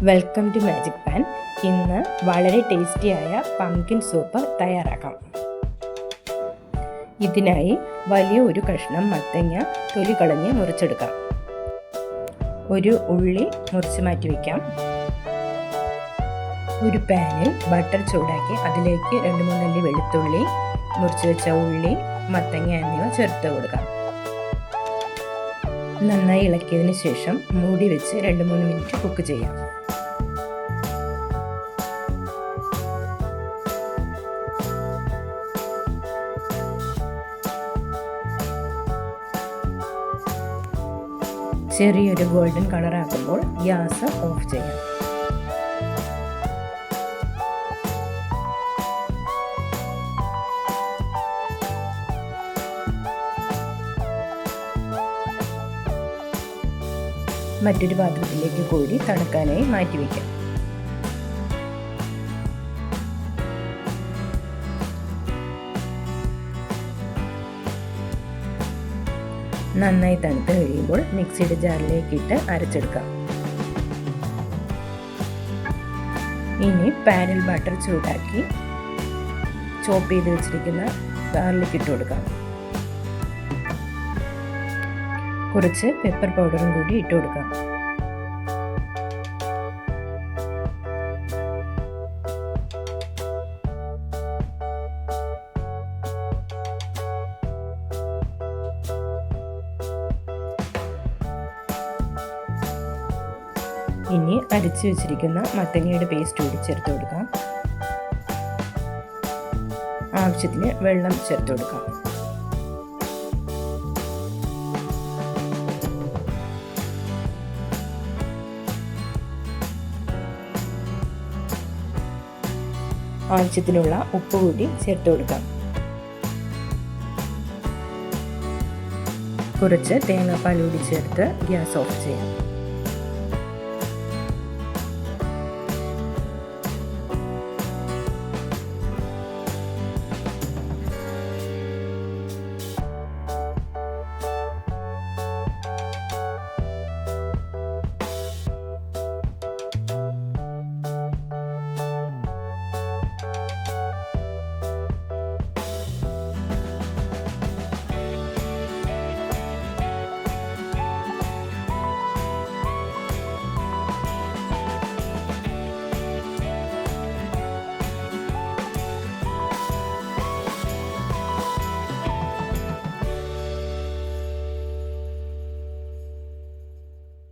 Welcome to magic pan. ഇന്ന് വളരെ ടേസ്റ്റിയായ pumpkin soup തയ്യാറാക്കാം. ഇതിനായി വലിയ ഒരു കഷ്ണം മത്തങ്ങ തൊലി കളഞ്ഞ് മുറിച്ചെടുക്കാം. ഒരു ഉള്ളി മുറിച്ച് മാറ്റി വയ്ക്കാം. ഒരു പാനിൽ ബട്ടർ ചൂടാക്കി അതിലേക്ക് 2-3 അല്ലി വെളുത്തുള്ളി, മുറിച്ച് വെച്ച ഉള്ളി, മത്തങ്ങ എന്നിവ ചേർത്ത് കൊടുക്കാം. നന്നായി ഇളക്കിയതിന് ശേഷം മൂടി വെച്ച് 2-3 മിനിറ്റ് കുക്ക് ചെയ്യാം. ചെറിയൊരു ഗോൾഡൻ കളറാകുമ്പോൾ ഗ്യാസ് ഓഫ് ചെയ്യാം. മറ്റൊരു പാത്രത്തിലേക്ക് കോരി തണുക്കാനായി മാറ്റിവെക്കാം. നന്നായി തണുത്ത് കഴിയുമ്പോൾ മിക്സിയുടെ ജാറിലേക്ക് ഇട്ട് അരച്ചെടുക്കാം. ഇനി പാനിൽ ബട്ടർ ചൂടാക്കി ചോപ്പ് ചെയ്ത് വെച്ചിരിക്കുന്ന ഗാർലിക് ഇട്ട് കൊടുക്കാം. കുറച്ച് പെപ്പർ പൗഡറും കൂടി ഇട്ട് കൊടുക്കാം. ഇനി അരച്ച് വെച്ചിരിക്കുന്ന മത്തങ്ങയുടെ പേസ്റ്റ് കൂടി ചേർത്ത് കൊടുക്കാം. ആവശ്യത്തിന് വെള്ളം ചേർത്ത് കൊടുക്കാം. ആവശ്യത്തിനുള്ള ഉപ്പ് കൂടി ചേർത്ത് കൊടുക്കാം. കുറച്ച് തേങ്ങാപ്പാൽ കൂടി ചേർത്ത് ഗ്യാസ് ഓഫ് ചെയ്യാം.